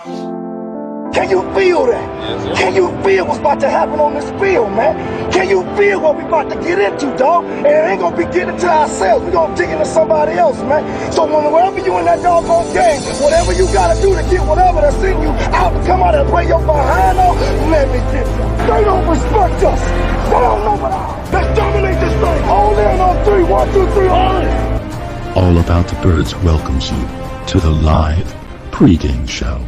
Can you feel that? Yes, can you feel what's about to happen on this field, man? Can you feel what we about to get into, dog? And it ain't gonna be getting to ourselves. We're gonna dig into somebody else, man. So whenever you in that doggone game, whatever you gotta do to get whatever that's in you out to come out and play your behind on, let me get you. They don't respect us. They don't know what let's dominate this thing. Hold in on 3. 1, 2, 3, hold it. All About the Birds welcomes you to the live pregame show.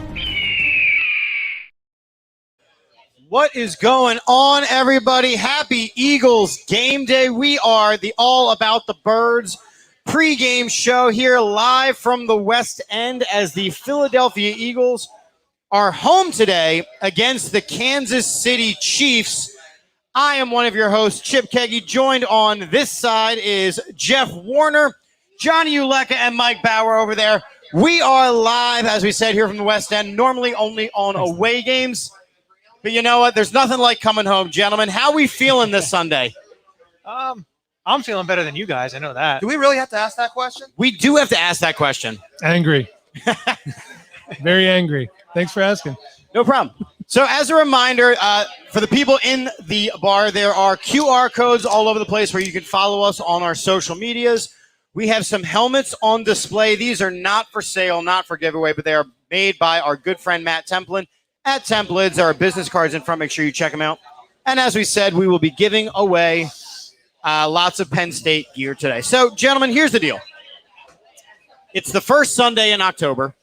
What is going on, everybody? Happy Eagles game day. We are the All About the Birds pregame show here live from the West End as the Philadelphia Eagles are home today against the Kansas City Chiefs. I am one of your hosts, Chip Keggy. Joined on this side is Jeff Warner, Johnny Uleka, and Mike Bauer over there. We are live, as we said, here from the West End, normally only on away games. But you know what? There's nothing like coming home, gentlemen. How we feeling this Sunday? I'm feeling better than you guys. I know that. Do we really have to ask that question? We do have to ask that question. Angry. Very angry. Thanks for asking. No problem. So as a reminder, for the people in the bar, there are QR codes all over the place where you can follow us on our social medias. We have some helmets on display. These are not for sale, not for giveaway, but they are made by our good friend Matt Templin. At Templids, there are business cards in front. Make sure you check them out. And as we said, we will be giving away lots of Penn State gear today. So, gentlemen, here's the deal. It's the first Sunday in October.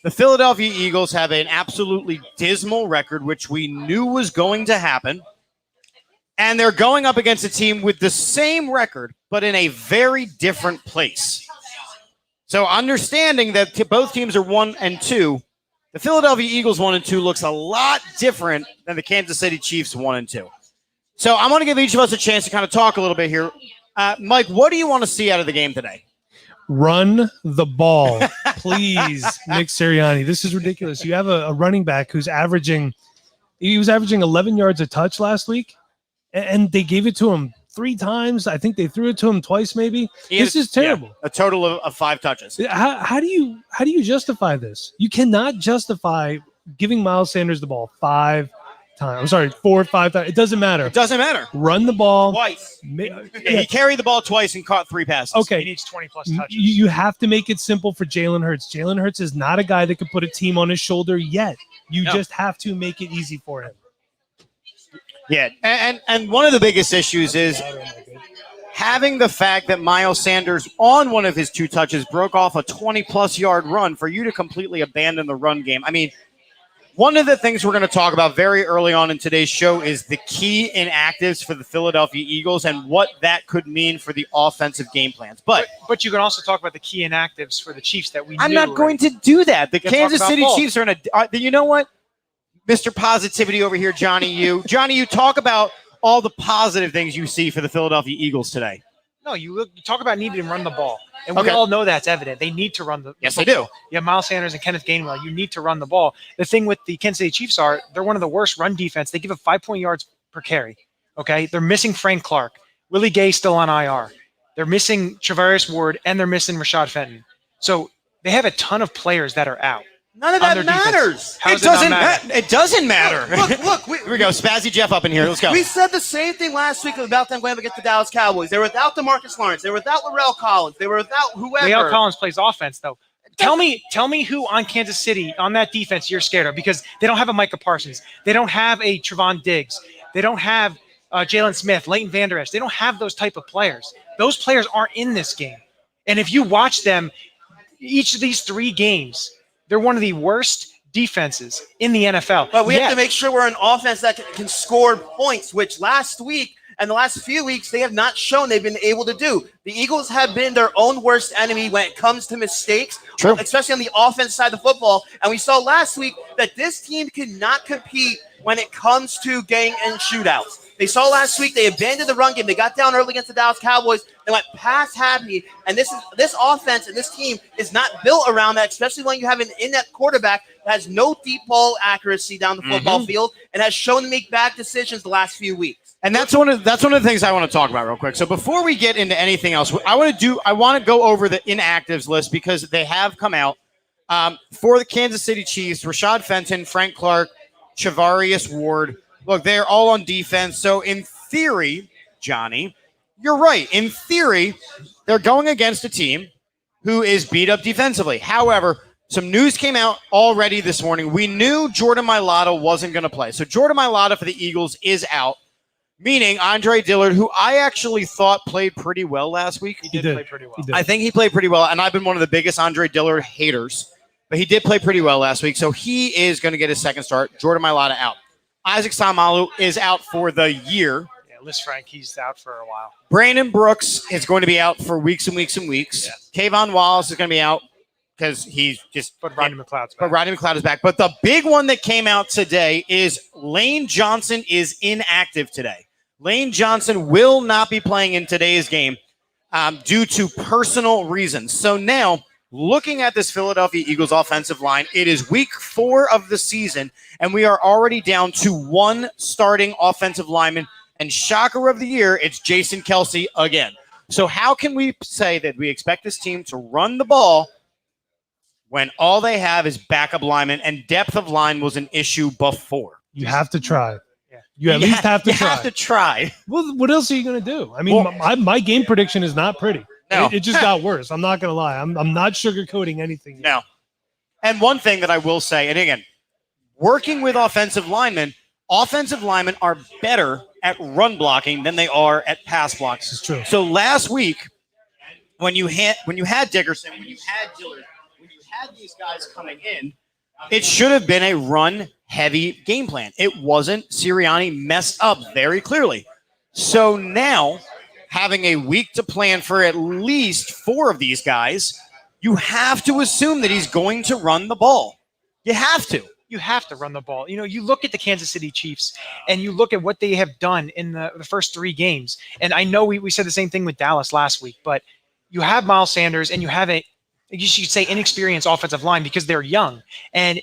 The Philadelphia Eagles have an absolutely dismal record, which we knew was going to happen. And they're going up against a team with the same record, but in a very different place. So, understanding that both teams are 1 and 2, the Philadelphia Eagles 1 and 2 looks a lot different than the Kansas City Chiefs 1 and 2. So I'm going to give each of us a chance to kind of talk a little bit here. Mike, what do you want to see out of the game today? Run the ball, please, Nick Sirianni. This is ridiculous. You have a running back who's averaging 11 yards a touch last week, and they gave it to him 3 times. I think they threw it to him twice, maybe. This is terrible. Yeah, a total of 5 touches. How do you justify this? You cannot justify giving Miles Sanders the ball 5 times. I'm sorry, 4 or 5 times. It doesn't matter. It doesn't matter. Run the ball twice. He carried the ball twice and caught 3 passes. Okay, he needs 20-plus touches. You have to make it simple for Jalen Hurts. Jalen Hurts is not a guy that could put a team on his shoulder yet. You just have to make it easy for him. Yeah, and one of the biggest issues is having the fact that Miles Sanders on one of his 2 touches broke off a 20-plus yard run for you to completely abandon the run game. I mean, one of the things we're going to talk about very early on in today's show is the key inactives for the Philadelphia Eagles and what that could mean for the offensive game plans. But you can also talk about the key inactives for the Chiefs that we I'm not going to do that. The Kansas City both. Chiefs are in a you know what? Mr. Positivity over here, Johnny, you talk about all the positive things you see for the Philadelphia Eagles today. No, you talk about needing to run the ball. And we all know that's evident. They need to run the Yes, football. they do. You have Miles Sanders and Kenneth Gainwell. You need to run the ball. The thing with the Kansas City Chiefs they're one of the worst run defense. They give up 5 yards per carry. Okay? They're missing Frank Clark. Willie Gay still on IR. They're missing Travaris Ward, and they're missing Rashad Fenton. So they have a ton of players that are out. None of that matters. It doesn't matter. It doesn't matter. Look. Here we go. Spazzy Jeff up in here. Let's go. We said the same thing last week about them going up against the Dallas Cowboys. They were without DeMarcus Lawrence. They were without Larrell Collins. They were without whoever. Larrell Collins plays offense, though. Tell me who on Kansas City, on that defense, you're scared of, because they don't have a Micah Parsons. They don't have a Trevon Diggs. They don't have Jalen Smith, Leighton Vander Esch. They don't have those type of players. Those players aren't in this game. And if you watch them, each of these 3 games, they're one of the worst defenses in the NFL. But we have to make sure we're an offense that can score points, which last week and the last few weeks they have not shown they've been able to do. The Eagles have been their own worst enemy when it comes to mistakes, especially on the offense side of the football. And we saw last week that this team cannot compete when it comes to getting in shootouts. They saw last week they abandoned the run game. They got down early against the Dallas Cowboys. They went pass happy, and this offense and this team is not built around that, especially when you have an in-net quarterback that has no deep ball accuracy down the football field and has shown to make bad decisions the last few weeks. And that's one of the things I want to talk about real quick. So before we get into anything else, I want to go over the inactives list because they have come out. For the Kansas City Chiefs, Rashad Fenton, Frank Clark, Chavarius Ward. Look, they're all on defense. So in theory, Johnny, you're right. In theory, they're going against a team who is beat up defensively. However, some news came out already this morning. We knew Jordan Mailata wasn't going to play. So Jordan Mailata for the Eagles is out, meaning Andre Dillard, who I actually thought played pretty well last week. He did play pretty well. I think he played pretty well, and I've been one of the biggest Andre Dillard haters. But he did play pretty well last week, so he is going to get his second start. Jordan Mailata out. Isaac Samalu is out for the year. Yeah, Liz Frank, he's out for a while. Brandon Brooks is going to be out for weeks and weeks and weeks. Yeah. Kayvon Wallace is going to be out because he's just... But Rodney McLeod's back. But Rodney McLeod is back. But the big one that came out today is Lane Johnson is inactive today. Lane Johnson will not be playing in today's game due to personal reasons. So now... looking at this Philadelphia Eagles offensive line, it is week 4 of the season, and we are already down to one starting offensive lineman. And shocker of the year, it's Jason Kelce again. So how can we say that we expect this team to run the ball when all they have is backup linemen and depth of line was an issue before? You have to try. Yeah. You at least have to try. You have to try. Well, what else are you going to do? I mean, my game prediction is not pretty. No. It just got worse. I'm not going to lie. I'm not sugarcoating anything yet. No. And one thing that I will say, and again, working with offensive linemen are better at run blocking than they are at pass blocking. This is true. So last week, when you had Dickerson, when you had Dillard, when you had these guys coming in, it should have been a run-heavy game plan. It wasn't. Sirianni messed up very clearly. So now, having a week to plan for at least 4 of these guys, you have to assume that he's going to run the ball. You have to. You have to run the ball. You know, you look at the Kansas City Chiefs and you look at what they have done in the first 3 games. And I know we said the same thing with Dallas last week, but you have Miles Sanders and you have you should say inexperienced offensive line because they're young. And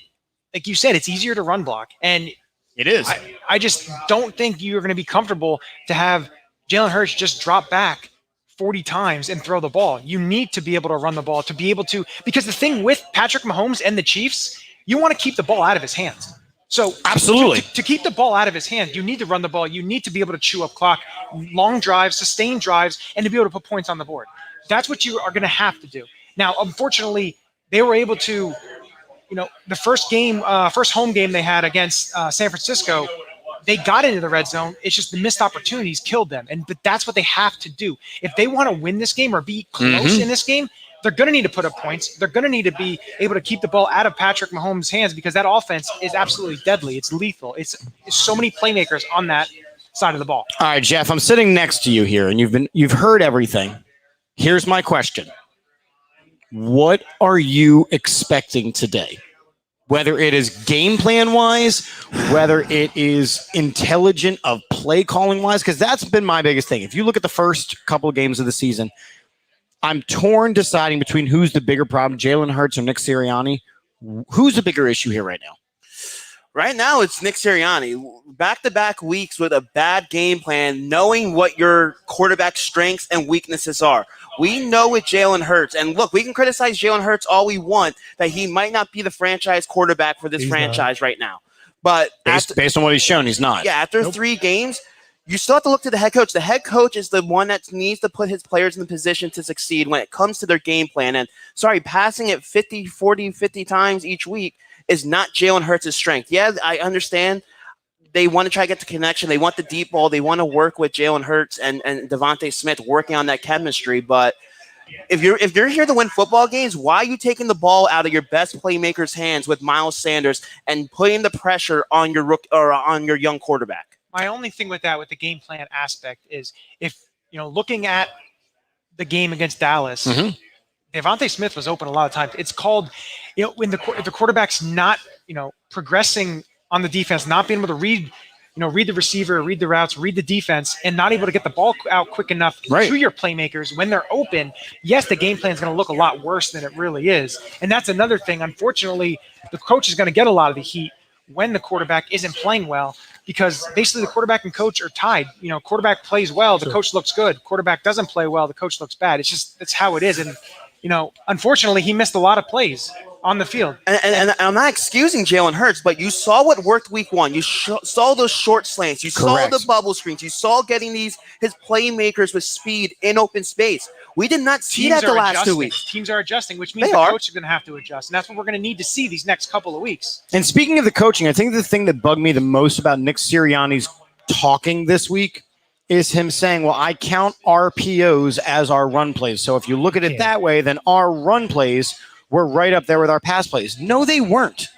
like you said, it's easier to run block. And it is. I just don't think you're going to be comfortable to have Jalen Hurts just drop back 40 times and throw the ball. You need to be able to run the ball to be able to, because the thing with Patrick Mahomes and the Chiefs, you want to keep the ball out of his hands. So absolutely, to keep the ball out of his hand, you need to run the ball. You need to be able to chew up clock, long drives, sustained drives, and to be able to put points on the board. That's what you are going to have to do. Now, unfortunately, they were able to, the first home game they had against San Francisco, they got into the red zone. It's just the missed opportunities killed them. But that's what they have to do. If they want to win this game or be close in this game, they're going to need to put up points. They're going to need to be able to keep the ball out of Patrick Mahomes' hands because that offense is absolutely deadly. It's lethal. It's so many playmakers on that side of the ball. All right, Jeff, I'm sitting next to you here, and you've heard everything. Here's my question. What are you expecting today? Whether it is game plan wise, whether it is intelligent of play calling wise, because that's been my biggest thing. If you look at the first couple of games of the season, I'm torn deciding between who's the bigger problem, Jalen Hurts or Nick Sirianni. Who's the bigger issue here right now? Right now, it's Nick Sirianni. Back-to-back weeks with a bad game plan, knowing what your quarterback strengths and weaknesses are. We know with Jalen Hurts, and look, we can criticize Jalen Hurts all we want, that he might not be the franchise quarterback for this franchise right now. But based on what he's shown, he's not. Yeah, after 3 games, you still have to look to the head coach. The head coach is the one that needs to put his players in the position to succeed when it comes to their game plan. And passing it 50, 40, 50 times each week is not Jalen Hurts' strength. Yeah, I understand they want to try to get the connection. They want the deep ball. They want to work with Jalen Hurts and Devontae Smith working on that chemistry. But if you're here to win football games, why are you taking the ball out of your best playmaker's hands with Miles Sanders and putting the pressure on your young quarterback? My only thing with that, with the game plan aspect, is if looking at the game against Dallas, Devontae Smith was open a lot of times. It's called, when the quarterback's not, progressing on the defense, not being able to read the receiver, read the routes, read the defense, and not able to get the ball out quick enough to your playmakers when they're open. Yes, the game plan is going to look a lot worse than it really is. And that's another thing. Unfortunately, the coach is going to get a lot of the heat when the quarterback isn't playing well, because basically the quarterback and coach are tied. Quarterback plays well, the coach looks good. Quarterback doesn't play well, the coach looks bad. That's how it is. And, unfortunately, he missed a lot of plays on the field. And I'm not excusing Jalen Hurts, but you saw what worked week 1. You saw those short slants. You saw the bubble screens. You saw getting his playmakers with speed in open space. We did not see that the last 2 weeks. Teams are adjusting, which means the coach is going to have to adjust. And that's what we're going to need to see these next couple of weeks. And speaking of the coaching, I think the thing that bugged me the most about Nick Sirianni's talking this week is him saying, well, I count RPOs as our run plays. So if you look at it that way, then our run plays were right up there with our pass plays. No, they weren't.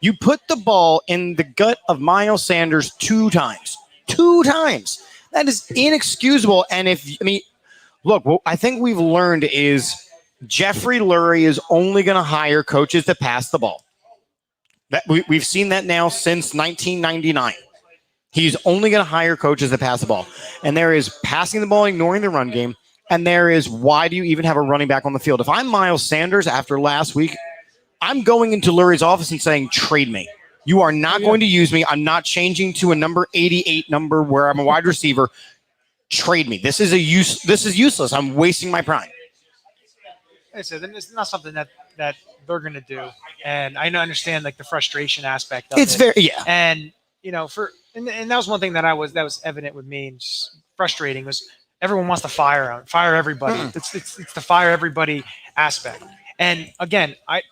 You put the ball in the gut of Miles Sanders 2 times. 2 times. That is inexcusable. And look, what I think we've learned is Jeffrey Lurie is only going to hire coaches that pass the ball. We've seen that now since 1999. He's only going to hire coaches that pass the ball. And there is passing the ball, ignoring the run game. And there is, why do you even have a running back on the field? If I'm Miles Sanders after last week, I'm going into Lurie's office and saying, trade me. You are not going to use me. I'm not changing to a number 88 number where I'm a wide receiver. Trade me. This is useless. I'm wasting my prime. I said, it's not something that they're going to do. And I understand like the frustration aspect of it. And, and that was one thing that was evident with me and just frustrating was everyone wants to fire everybody. It's the fire everybody aspect. And again, I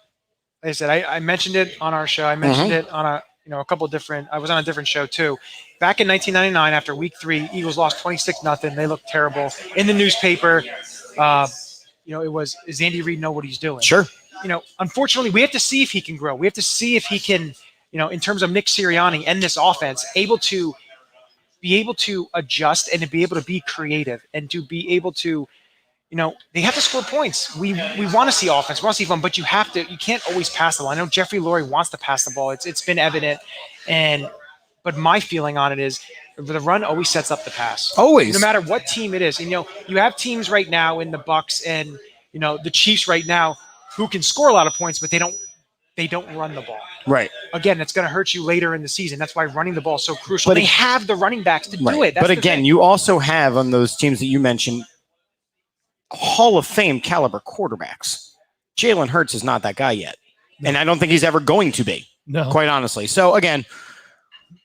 mentioned it on our show. I mentioned it on a couple of different. I was on a different show too. Back in 1999, after Week 3, Eagles lost 26-0. They looked terrible in the newspaper. It was, does Andy Reid know what he's doing? Sure. Unfortunately, we have to see if he can grow. We have to see if he can, in terms of Nick Sirianni and this offense, be able to adjust and to be able to be creative and to be able to, they have to score points. We want to see offense, we want to see fun, but you can't always pass the ball. I know Jeffrey Lurie wants to pass the ball. It's been evident. But my feeling on it is the run always sets up the pass. Always. No matter what team it is. And, you have teams right now in the Bucks and, the Chiefs right now who can score a lot of points, but they don't run the ball. Right. Again, it's going to hurt you later in the season. That's why running the ball is so crucial. But they have the running backs to do it. But again, you also have on those teams that you mentioned Hall of Fame caliber quarterbacks. Jalen Hurts is not that guy yet. No. And I don't think he's ever going to be, quite honestly. So again,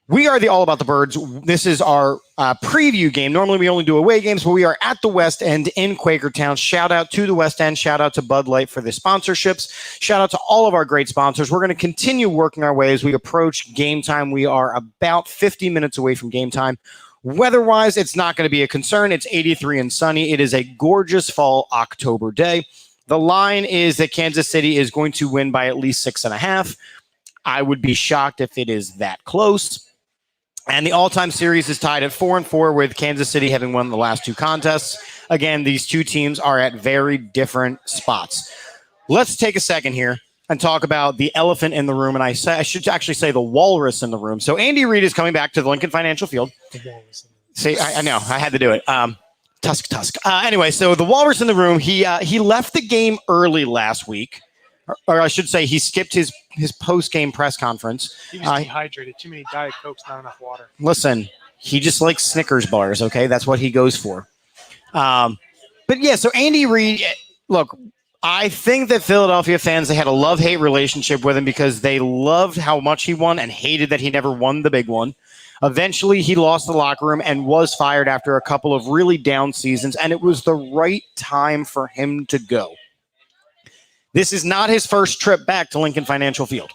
we are the All About the Birds. This is our preview game. Normally we only do away games, but we are at the West End in Quakertown. Shout out to the West End. Shout out to Bud Light for the sponsorships. Shout out to all of our great sponsors. We're going to continue working our way as we approach game time. We are about 50 minutes away from game time. Weather-wise, it's not going to be a concern. It's 83 and sunny. It is a gorgeous fall October day. The line is that Kansas City is going to win by at least 6.5. I would be shocked if it is that close. And the all-time series is tied at 4-4 with Kansas City having won the last 2 contests. Again, these 2 teams are at very different spots. Let's take a second here and talk about the elephant in the room. And I should actually say the walrus in the room. So Andy Reid is coming back to the Lincoln Financial Field. See, I know, I had to do it. Tusk. Anyway, so the walrus in the room, he left the game early last week. Or I should say he skipped his post-game press conference. He was dehydrated. Too many Diet Cokes, not enough water. Listen, he just likes Snickers bars, okay? That's what he goes for. But yeah, so Andy Reid, look, I think that Philadelphia fans, they had a love-hate relationship with him because they loved how much he won and hated that he never won the big one. Eventually, he lost the locker room and was fired after a couple of really down seasons, and it was the right time for him to go. This is not his first trip back to Lincoln Financial Field.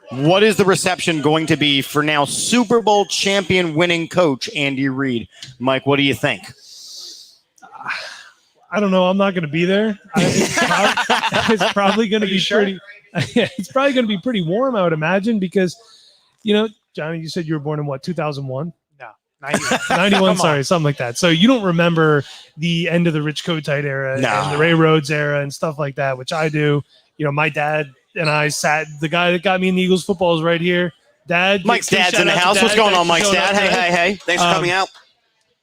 What is the reception going to be for now Super Bowl champion winning coach Andy Reid? Mike, what do you think? I don't know. I'm not going to be there. It's probably going to be pretty. It's probably going to be pretty warm, I would imagine, because, Johnny, you said you were born in what, 2001? No, 91. Sorry, something like that. So you don't remember the end of the Rich Kotite era and the Ray Rhodes era and stuff like that, which I do. My dad and I sat. The guy that got me in the Eagles football is right here. Dad. Mike's dad's in the house. What's going on, Mike's dad? Hey. Thanks for coming out.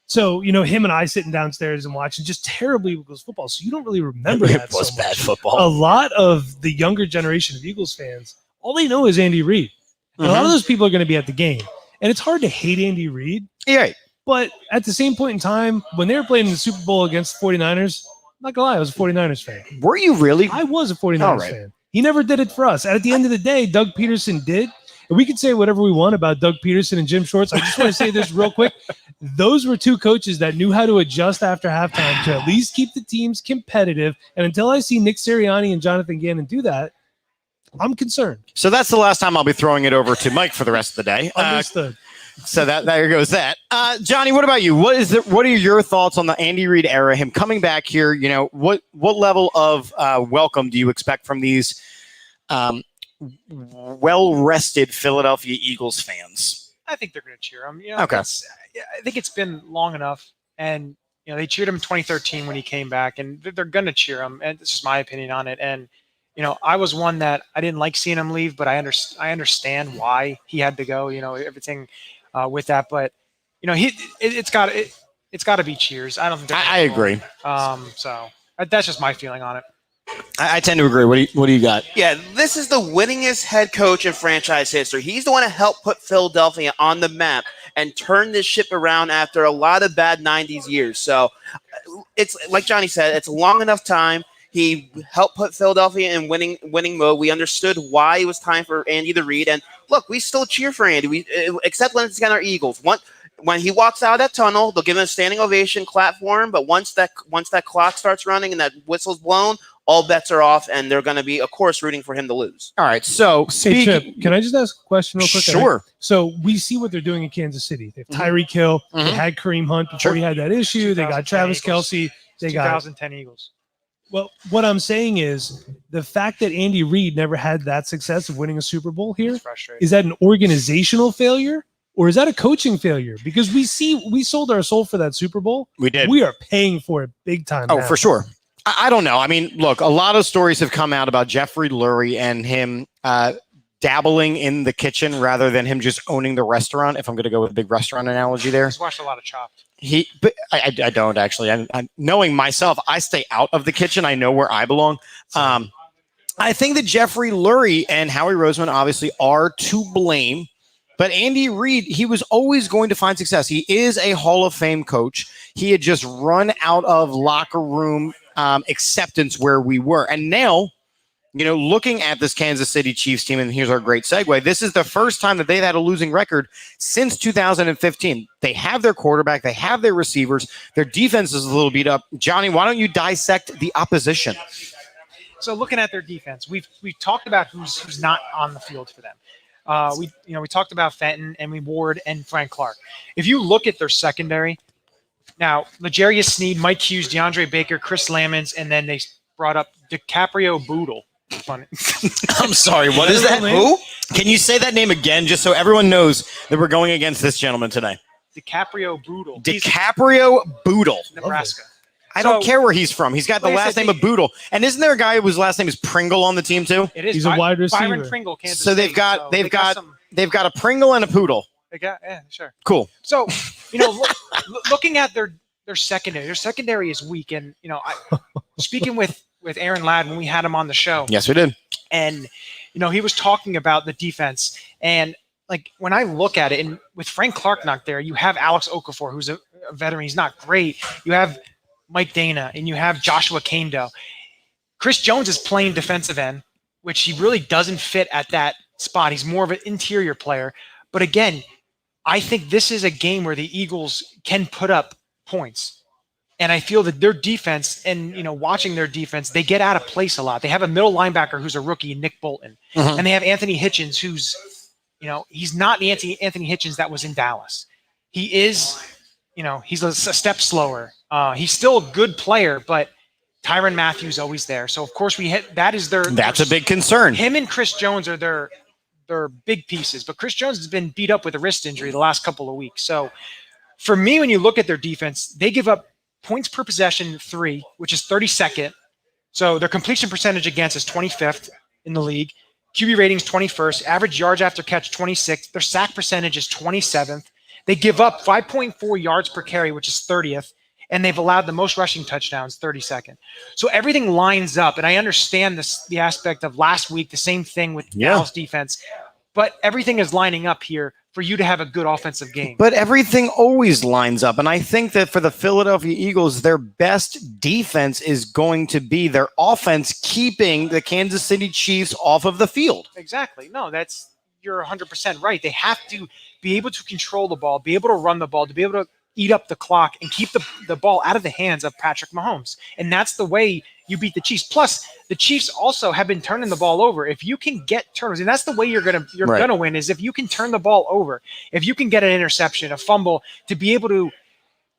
So, him and I sitting downstairs and watching just terrible Eagles football. So you don't really remember that. It was so bad much. football. A lot of the younger generation of Eagles fans, all they know is Andy Reid. And a lot of those people are going to be at the game. And it's hard to hate Andy Reid. Yeah. But at the same point in time, when they were playing in the Super Bowl against 49ers, I'm not going to lie, I was a 49ers fan. Were you really? I was a 49ers fan. He never did it for us. At the end of the day, Doug Peterson did. And we can say whatever we want about Doug Peterson and Jim Schwartz. I just want to say this real quick. Those were two coaches that knew how to adjust after halftime to at least keep the teams competitive. And until I see Nick Sirianni and Jonathan Gannon do that, I'm concerned. So that's the last time I'll be throwing it over to Mike for the rest of the day. Understood. So there goes that. Johnny, what about you? What are your thoughts on the Andy Reid era? Him coming back here, you know, what level of welcome do you expect from these well-rested Philadelphia Eagles fans? I think they're going to cheer him. You know, Okay. I think it's been long enough, and you know they cheered him in 2013 when he came back, and they're going to cheer him. And this is my opinion on it. And you know, I was one that I didn't like seeing him leave, but I understand why he had to go. You know, everything with that, but you know, it's got to be cheers. I don't think I agree. So that's just my feeling on it. I tend to agree. What do you got? Yeah, this is the winningest head coach in franchise history. He's the one to help put Philadelphia on the map and turn this ship around after a lot of bad 90s years. So it's like Johnny said, it's a long enough time. He helped put Philadelphia in winning mode. We understood why it was time for Andy to Reid. And look, we still cheer for Andy, except when it's against our Eagles. When he walks out of that tunnel, they'll give him a standing ovation, clap for him. But once that clock starts running and that whistle's blown, all bets are off, and they're going to be, of course, rooting for him to lose. All right. So, Hey, Chip, can I just ask a question real quick? Sure. So we see what they're doing in Kansas City. They have Tyreek Hill. They had Kareem Hunt before he had that issue. They got Travis Kelce. They got 2010 Eagles. Well, what I'm saying is the fact that Andy Reid never had that success of winning a Super Bowl here, is that an organizational failure or is that a coaching failure? Because we sold our soul for that Super Bowl. We did. We are paying for it big time. Oh, now. for sure. I don't know. I mean, look, a lot of stories have come out about Jeffrey Lurie and him dabbling in the kitchen rather than him just owning the restaurant. If I'm going to go with a big restaurant analogy there. He's watched a lot of Chopped. But I don't actually. I'm knowing myself, I stay out of the kitchen. I know where I belong. I think that Jeffrey Lurie and Howie Roseman obviously are to blame. But Andy Reid, he was always going to find success. He is a Hall of Fame coach. He had just run out of locker room acceptance where we were. And now, you know, looking at this Kansas City Chiefs team, and here's our great segue, this is the first time that they've had a losing record since 2015. They have their quarterback. They have their receivers. Their defense is a little beat up. Johnny, why don't you dissect the opposition? So looking at their defense, we've talked about who's not on the field for them. We talked about Fenton and Ward and Frank Clark. If you look at their secondary, now L'Jarius Sneed, Mike Hughes, DeAndre Baker, Chris Lamons, and then they brought up DiCaprio Boodle. Funny. I'm sorry, what is that? Who? Can you say that name again just so everyone knows that we're going against this gentleman today? DiCaprio Boodle. DiCaprio Boodle. Nebraska. I don't care where he's from. He's got the last name of Boodle. And isn't there a guy whose last name is Pringle on the team too? It is. He's a wide receiver. Byron Pringle, Kansas So they've State. got they've got a Pringle and a Poodle. Yeah, sure. Cool. So, you know, looking at their secondary is weak. And, you know, speaking with Aaron Ladd when we had him on the show. Yes, we did. And, you know, he was talking about the defense. And, like, when I look at it, and with Frank Clark not there, you have Alex Okafor, who's a veteran. He's not great. You have Mike Dana, and you have Joshua Kando. Chris Jones is playing defensive end, which he really doesn't fit at that spot. He's more of an interior player. But again, I think this is a game where the Eagles can put up points. And I feel that their defense, and, you know, watching their defense, they get out of place a lot. They have a middle linebacker who's a rookie, Nick Bolton. And they have Anthony Hitchens, who's, you know, he's not the Anthony Hitchens that was in Dallas. He is, you know, he's a step slower. He's still a good player, but Tyrann Mathieu is always there. So, of course, that's a big concern. Him and Chris Jones are their big pieces. But Chris Jones has been beat up with a wrist injury the last couple of weeks. So, for me, when you look at their defense, they give up points per possession 3, which is 32nd. So their completion percentage against is 25th in the league. QB ratings 21st. Average yards after catch 26th. Their sack percentage is 27th. They give up 5.4 yards per carry, which is 30th. And they've allowed the most rushing touchdowns, 32nd. So everything lines up. And I understand the aspect of last week, the same thing with Dallas defense. but everything is lining up here for you to have a good offensive game. But everything always lines up. And I think that for the Philadelphia Eagles, their best defense is going to be their offense keeping the Kansas City Chiefs off of the field. Exactly. No, you're 100% right. They have to be able to control the ball, be able to run the ball, to be able to eat up the clock and keep the ball out of the hands of Patrick Mahomes. And that's the way you beat the Chiefs. Plus, the Chiefs also have been turning the ball over. If you can get turnovers, and that's the way you're gonna win, is if you can turn the ball over, if you can get an interception, a fumble, to be able to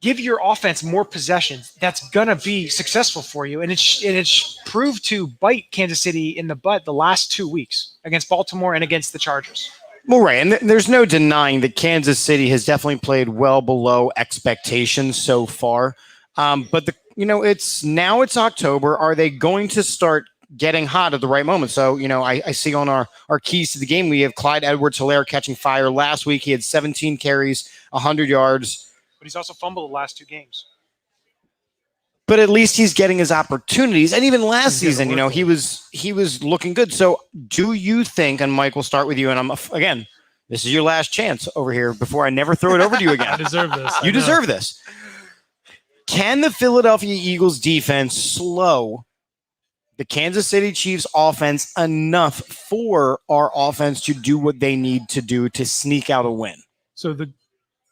give your offense more possessions, that's gonna be successful for you. And it's proved to bite Kansas City in the butt the last 2 weeks against Baltimore and against the Chargers. Well, right, and there's no denying that Kansas City has definitely played well below expectations so far. But it's October. Are they going to start getting hot at the right moment? So, I see on our keys to the game, we have Clyde Edwards-Helaire catching fire. Last week, he had 17 carries, 100 yards. But he's also fumbled the last 2 games. But at least he's getting his opportunities. And even last season, he was looking good. So do you think, and Mike, we'll start with you, and again, this is your last chance over here before I never throw it over to you again. I deserve this. You deserve this. Can the Philadelphia Eagles defense slow the Kansas City Chiefs offense enough for our offense to do what they need to do to sneak out a win? So the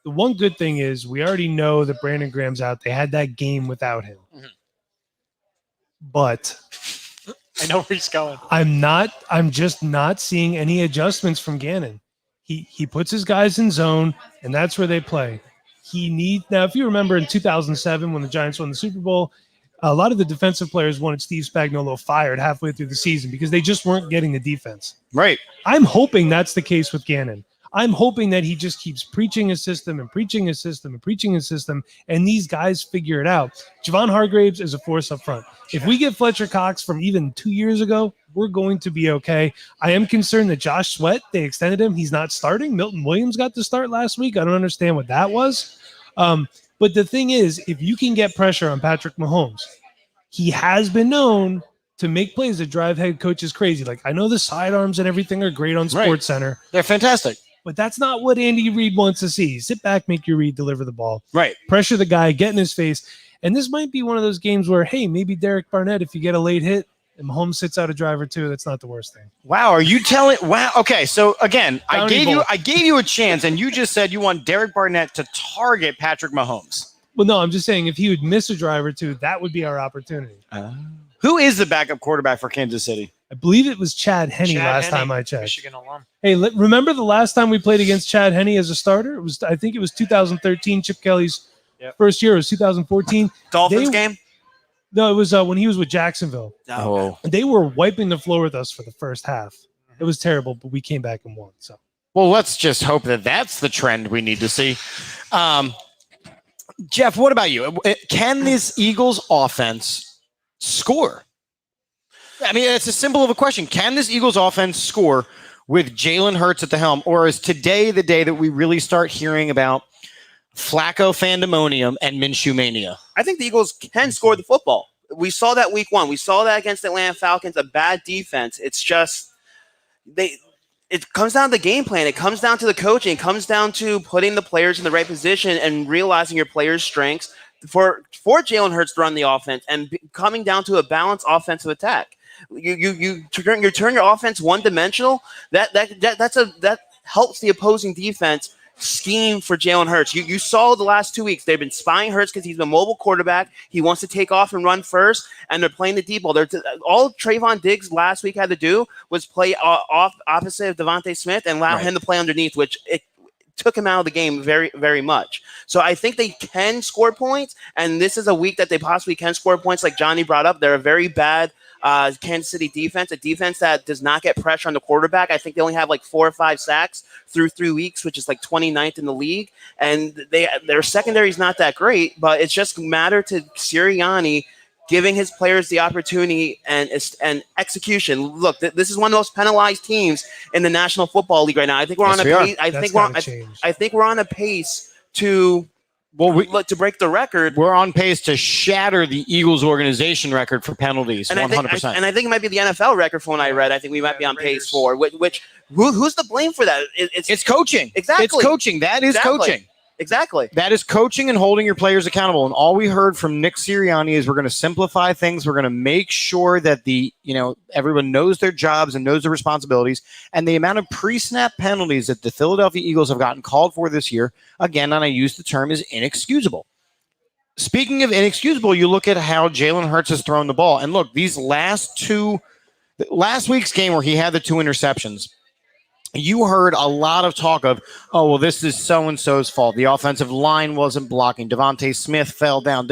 one good thing is we already know that Brandon Graham's out. They had that game without him. Mm-hmm. But I know where he's going. I'm just not seeing any adjustments from Gannon. He puts his guys in zone, and that's where they play. Now, if you remember in 2007 when the Giants won the Super Bowl, a lot of the defensive players wanted Steve Spagnuolo fired halfway through the season because they just weren't getting the defense. Right. I'm hoping that's the case with Gannon. I'm hoping that he just keeps preaching his system and preaching his system and preaching his system, and these guys figure it out. Javon Hargraves is a force up front. If we get Fletcher Cox from even 2 years ago, we're going to be okay. I am concerned that Josh Sweat, they extended him. He's not starting. Milton Williams got to start last week. I don't understand what that was. But the thing is, if you can get pressure on Patrick Mahomes, he has been known to make plays that drive head coaches crazy. Like, I know the sidearms and everything are great on SportsCenter. They're fantastic. But that's not what Andy Reid wants to see. Sit back, make your read, deliver the ball. Right. Pressure the guy, get in his face. And this might be one of those games where, hey, maybe Derek Barnett, if you get a late hit and Mahomes sits out a drive or two, that's not the worst thing. Wow, are you telling? Wow. Okay, so again, I gave you a chance, and you just said you want Derek Barnett to target Patrick Mahomes. Well, no, I'm just saying if he would miss a drive or two, that would be our opportunity. Who is the backup quarterback for Kansas City? I believe it was Chad Henne last time I checked. Michigan alum. Hey, remember the last time we played against Chad Henne as a starter? I think it was 2013. Chip Kelly's first year. It was 2014. Dolphins game? No, it was when he was with Jacksonville. Oh. They were wiping the floor with us for the first half. It was terrible, but we came back and won. So, well, let's just hope that that's the trend we need to see. Jeff, what about you? Can this Eagles offense score? I mean, it's as simple of a question. Can this Eagles offense score with Jalen Hurts at the helm? Or is today the day that we really start hearing about Flacco fandemonium and Minshew mania? I think the Eagles can score the football. We saw that week 1. We saw that against the Atlanta Falcons, a bad defense. It's just it comes down to the game plan. It comes down to the coaching. It comes down to putting the players in the right position and realizing your players' strengths for Jalen Hurts to run the offense and coming down to a balanced offensive attack. You turn your offense one-dimensional. That helps the opposing defense scheme for Jalen Hurts. You saw the last 2 weeks. They've been spying Hurts because he's a mobile quarterback. He wants to take off and run first, and they're playing the deep ball. All Trayvon Diggs last week had to do was play off opposite of Devontae Smith and allow him to play underneath, which it took him out of the game very, very much. So I think they can score points, and this is a week that they possibly can score points. Like Johnny brought up, they're a very bad Kansas City defense, a defense that does not get pressure on the quarterback. I think they only have like 4 or 5 sacks through 3 weeks, which is like 29th in the league. And their secondary is not that great, but it's just a matter to Sirianni giving his players the opportunity and execution. Look, this is one of the most penalized teams in the National Football League right now. I think we're on a pace. I think we're on a pace to to break the record. We're on pace to shatter the Eagles organization record for penalties, 100%. And I think it might be the NFL record from when I read. I think we might be on pace for who's to blame for that? It's coaching. Exactly. It's coaching. That is coaching. Exactly. That is coaching and holding your players accountable. And all we heard from Nick Sirianni is we're going to simplify things. We're going to make sure that everyone knows their jobs and knows their responsibilities. And the amount of pre-snap penalties that the Philadelphia Eagles have gotten called for this year, again, and I use the term, is inexcusable. Speaking of inexcusable, you look at how Jalen Hurts has thrown the ball. And look, these last week's game where he had the 2 interceptions, you heard a lot of talk of, oh, well, this is so-and-so's fault. The offensive line wasn't blocking. Devontae Smith fell down.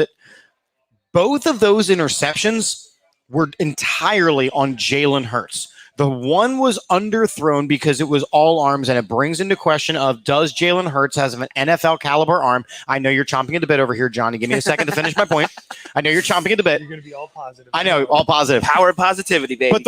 Both of those interceptions were entirely on Jalen Hurts. The one was underthrown because it was all arms, and it brings into question of, does Jalen Hurts have an NFL caliber arm? I know you're chomping at the bit over here, Johnny. Give me a second to finish my point. I know you're chomping at the bit. You're going to be all positive. I know, all positive. Power of positivity, baby. But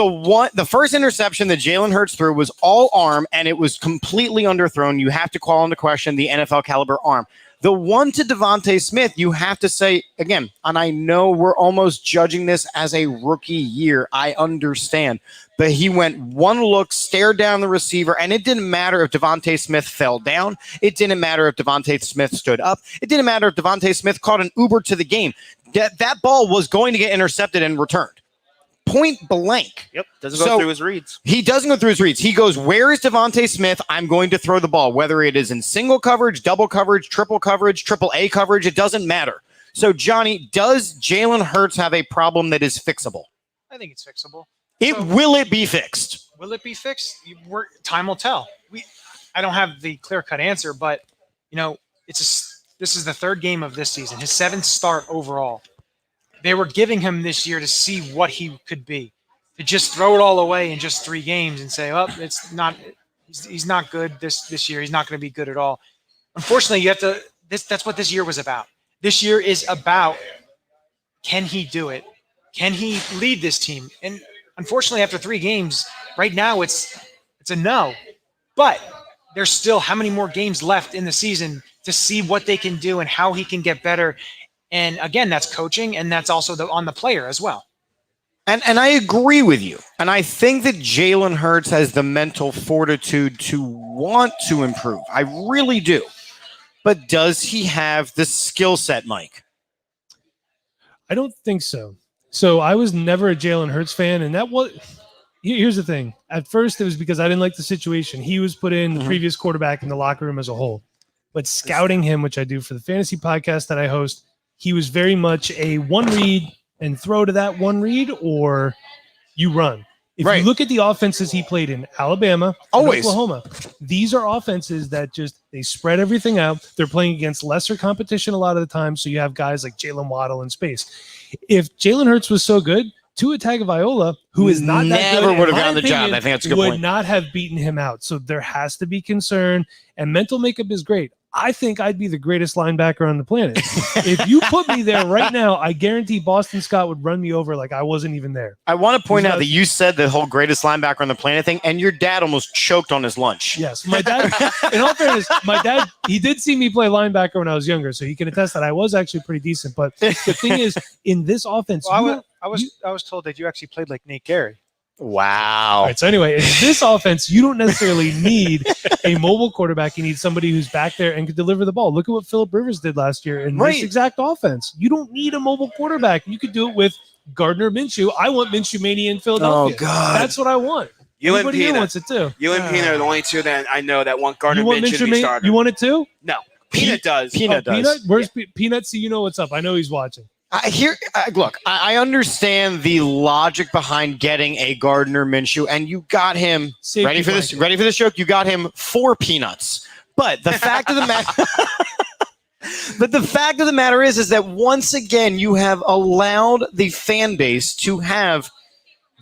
the first interception that Jalen Hurts threw was all arm, and it was completely underthrown. You have to call into question the NFL caliber arm. The one to Devontae Smith, you have to say, again, and I know we're almost judging this as a rookie year. I understand. But he went one look, stared down the receiver, and it didn't matter if Devontae Smith fell down. It didn't matter if Devontae Smith stood up. It didn't matter if Devontae Smith caught an Uber to the game. That ball was going to get intercepted and returned. Point blank. Yep. Doesn't go through his reads. He doesn't go through his reads. He goes, where is Devontae Smith? I'm going to throw the ball. Whether it is in single coverage, double coverage, triple coverage, triple A coverage, it doesn't matter. So, Johnny, does Jalen Hurts have a problem that is fixable? I think it's fixable. Will it be fixed? Will it be fixed? Time will tell. I don't have the clear-cut answer, but this is the 3rd game of this season, his 7th start overall. They were giving him this year to see what he could be. To just throw it all away in just 3 games and say, "Oh, it's not. He's not good this year. He's not going to be good at all." Unfortunately, you have to. That's what this year was about. This year is about, can he do it? Can he lead this team? And unfortunately, after 3 games, right now it's a no. But there's still how many more games left in the season to see what they can do and how he can get better. And again, that's coaching, and that's also on the player as well. And I agree with you. And I think that Jalen Hurts has the mental fortitude to want to improve. I really do. But does he have the skill set, Mike? I don't think so. So I was never a Jalen Hurts fan, and here's the thing. At first, it was because I didn't like the situation. He was put in the previous quarterback in the locker room as a whole. But scouting him, which I do for the fantasy podcast that I host, he was very much a one read and throw to that one read, or you run. If you look at the offenses he played in Alabama, always Oklahoma, these are offenses that they spread everything out. They're playing against lesser competition a lot of the time. So you have guys like Jalen Waddle in space. If Jalen Hurts was so good, Tua Tagovailoa, who is not that good, never would have gotten the job. I think that's a good point. Would not have beaten him out. So there has to be concern, and mental makeup is great. I think I'd be the greatest linebacker on the planet. If you put me there right now, I guarantee Boston Scott would run me over like I wasn't even there. I want to point out that you said the whole greatest linebacker on the planet thing, and your dad almost choked on his lunch. Yes. My dad, in all fairness, he did see me play linebacker when I was younger, so he can attest that I was actually pretty decent. But the thing is, in this offense, I was told that you actually played like Nate Gary. Wow. All right, so anyway, in this offense, you don't necessarily need a mobile quarterback. You need somebody who's back there and can deliver the ball. Look at what Phillip Rivers did last year in this exact offense. You don't need a mobile quarterback. You could do it with Gardner Minshew. I want Minshew Mania in Philadelphia. Oh, God. That's what I want. You Everybody and Peanut wants it too. You and Peanut are the only two that I know that want Gardner Minshew to be starter. You want it too? No. Peanut does. Peanut does. Peanut? Where's Peanut? So you know what's up. I know he's watching. I understand the logic behind getting a Gardner Minshew, and you got him ready for this joke. You got him for peanuts. But the fact of the matter, is that once again you have allowed the fan base to have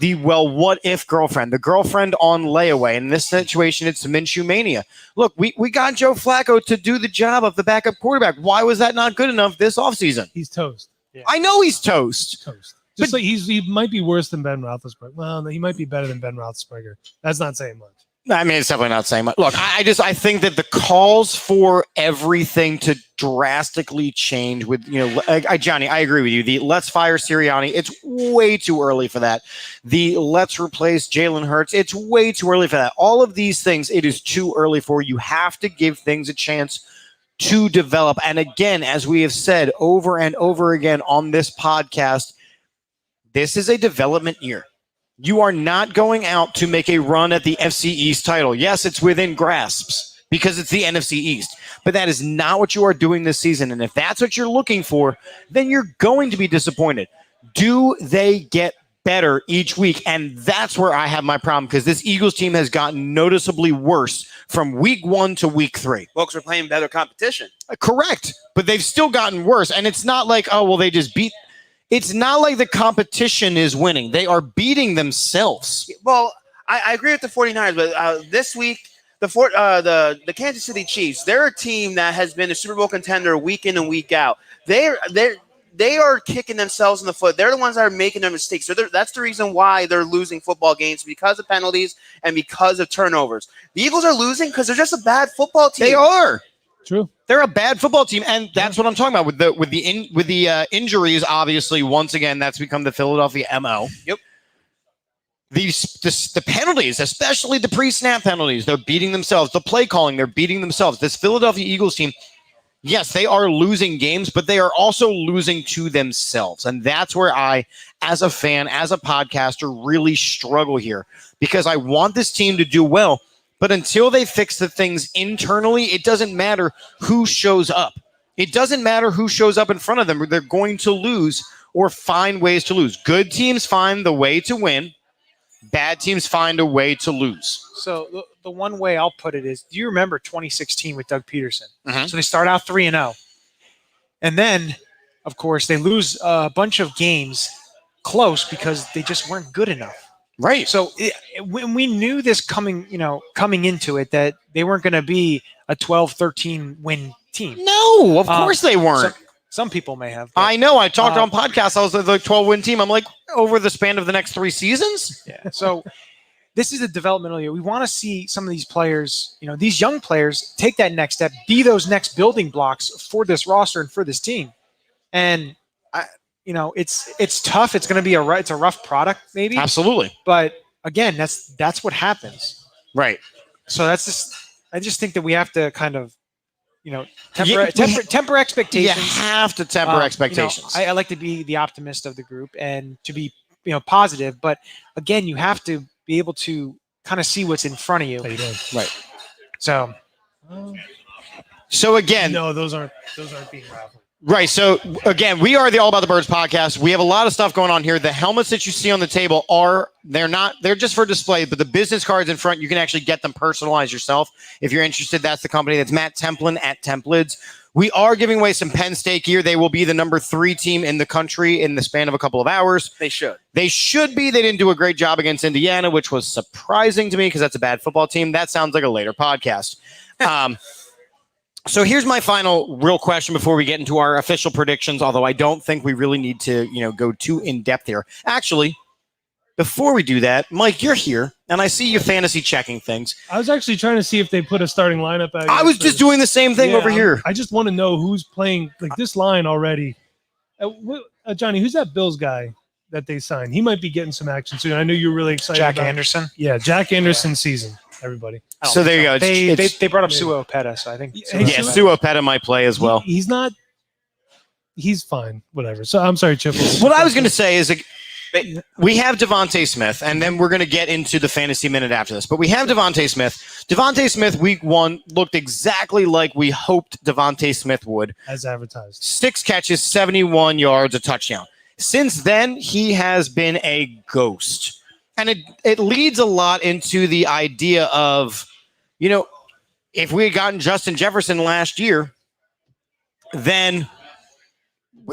the what if girlfriend, the girlfriend on layaway. In this situation, it's Minshew mania. Look, we got Joe Flacco to do the job of the backup quarterback. Why was that not good enough this offseason? He's toast. Yeah. I know he's toast. Just like he might be worse than Ben Roethlisberger. Well, he might be better than Ben Roethlisberger. That's not saying much. I mean, it's definitely not saying much. Look, I think that the calls for everything to drastically change with, Johnny, I agree with you. The let's fire Sirianni, it's way too early for that. The let's replace Jalen Hurts, it's way too early for that. All of these things, it is too early for. You have to give things a chance to develop. And again, as we have said over and over again on this podcast, this is a development year. You are not going out to make a run at the FC East title. Yes, it's within grasps because it's the NFC East, but that is not what you are doing this season. And if that's what you're looking for, then you're going to be disappointed. Do they get better each week? And that's where I have my problem, because this Eagles team has gotten noticeably worse from week 1 to week 3. Well, because we're playing better competition. Correct, but they've still gotten worse. And it's not like, oh, well, they just beat. It's not like the competition is winning. They are beating themselves. Well, I agree with the 49ers, but this week, the Kansas City Chiefs, they're a team that has been a Super Bowl contender week in and week out. They are kicking themselves in the foot. They're the ones that are making their mistakes. So that's the reason why they're losing football games, because of penalties and because of turnovers. The Eagles are losing because they're just a bad football team. They are. True. They're a bad football team, and that's what I'm talking about with the injuries. Obviously, once again, that's become the Philadelphia MO. Yep. The penalties, especially the pre-snap penalties, they're beating themselves. The play calling, they're beating themselves. This Philadelphia Eagles team, yes, they are losing games, but they are also losing to themselves, and that's where I, as a fan, as a podcaster, really struggle here, because I want this team to do well. But until they fix the things internally, it doesn't matter who shows up. It doesn't matter who shows up in front of them. They're going to lose or find ways to lose. Good teams find the way to win. Bad teams find a way to lose. So the one way I'll put it is, do you remember 2016 with Doug Peterson? Mm-hmm. So they start out 3-0. And then, of course, they lose a bunch of games close because they just weren't good enough. Right. So when we knew this coming into it, that they weren't going to be a 12-13 win team. No, of course they weren't. Some people may have. But, I know. I talked on podcasts. I was like 12-win team. I'm like, over the span of the next 3 seasons? Yeah. So this is a developmental year. We want to see some of these players, these young players, take that next step, be those next building blocks for this roster and for this team. And it's tough. It's going to be it's a rough product, maybe. Absolutely. But again, that's what happens. Right. So I just think that we have to kind of, temper expectations. You have to temper expectations. I like to be the optimist of the group and to be, positive. But again, you have to be able to kind of see what's in front of you. Right. So again, No, those aren't being raffled. right. So again, we are the All About the Birds podcast. We have a lot of stuff going on here. The helmets that you see on the table they're just for display, but the business cards in front, you can actually get them personalized yourself. If you're interested, that's the company. That's Matt Templin at Templids. We are giving away some Penn State gear. They will be the number 3 team in the country in the span of a couple of hours. They should. They should be. They didn't do a great job against Indiana, which was surprising to me because that's a bad football team. That sounds like a later podcast. So here's my final real question before we get into our official predictions, although I don't think we really need to, go too in-depth here. Actually, before we do that, Mike, you're here, and I see you fantasy checking things. I was actually trying to see if they put a starting lineup out. I was just doing the same thing over here. I just want to know who's playing this line already. Johnny, who's that Bills guy that they signed? He might be getting some action soon. I know you're really excited Jack about Anderson. Yeah, Jack Anderson season, everybody. So there you go. They brought up Sua Opeta, so I think. Sua Opeta might play as well. He's not. He's fine. Whatever. So I'm sorry, Chip. What I was going to say is we have Devontae Smith, and then we're going to get into the fantasy minute after this. But we have Devontae Smith. Devontae Smith, week 1, looked exactly like we hoped Devontae Smith would. As advertised. 6 catches, 71 yards, a touchdown. Since then, he has been a ghost. And it leads a lot into the idea of, if we had gotten Justin Jefferson last year, then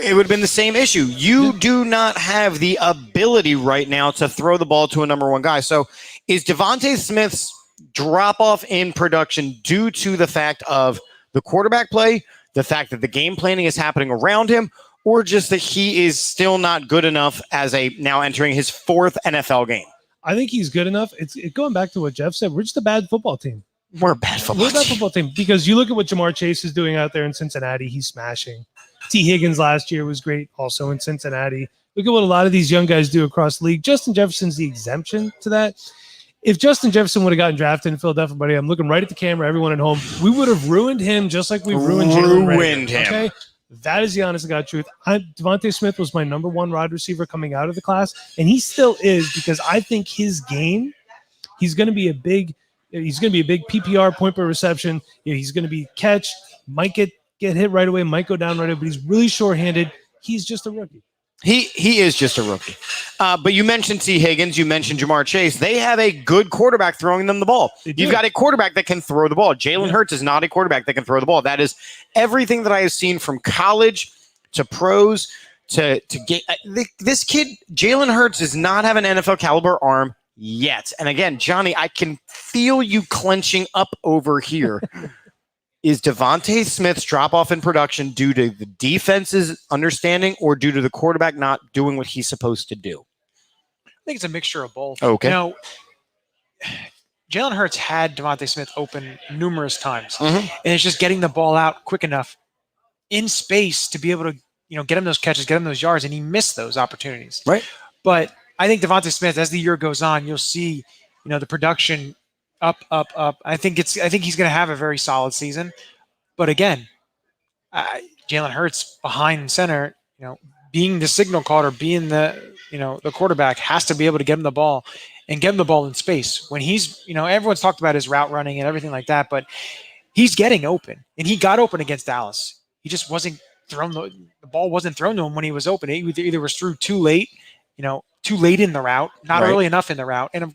it would have been the same issue. You do not have the ability right now to throw the ball to a number 1 guy. So is Devontae Smith's drop-off in production due to the fact of the quarterback play, the fact that the game planning is happening around him, or just that he is still not good enough as now entering his 4th NFL game? I think he's good enough. It's going back to what Jeff said. We're just a bad football team. We're a bad football team. Because you look at what Jamar Chase is doing out there in Cincinnati. He's smashing. T. Higgins last year was great also in Cincinnati. Look at what a lot of these young guys do across the league. Justin Jefferson's the exemption to that. If Justin Jefferson would have gotten drafted in Philadelphia, buddy, I'm looking right at the camera, everyone at home, we would have ruined him just like we ruined Jalen Reagor. Okay? That is the honest to God truth. Devontae Smith was my number one wide receiver coming out of the class, and he still is because I think his game, he's going to be a big PPR point per reception. He's going to be catch, might get hit right away, might go down right away, but he's really short-handed. He's just a rookie. He is just a rookie. But you mentioned T. Higgins, you mentioned Jamar Chase. They have a good quarterback throwing them the ball. You've got a quarterback that can throw the ball. Jalen Hurts is not a quarterback that can throw the ball. That is everything that I have seen from college to pros to get this kid. Jalen Hurts does not have an NFL caliber arm yet. And again, Johnny, I can feel you clenching up over here. Is Devontae Smith's drop-off in production due to the defense's understanding or due to the quarterback not doing what he's supposed to do? I think it's a mixture of both. Okay. Jalen Hurts had Devontae Smith open numerous times, and it's just getting the ball out quick enough in space to be able to, get him those catches, get him those yards, and he missed those opportunities. Right. But I think Devontae Smith, as the year goes on, you'll see, the production up. I think he's going to have a very solid season. But again, Jalen Hurts behind center, being the signal caller, being the quarterback, has to be able to get him the ball and get him the ball in space. When he's, everyone's talked about his route running and everything like that, but he's getting open, and he got open against Dallas. He just wasn't thrown. The ball wasn't thrown to him when he was open. It either was through too late, too late in the route, not early enough in the route, and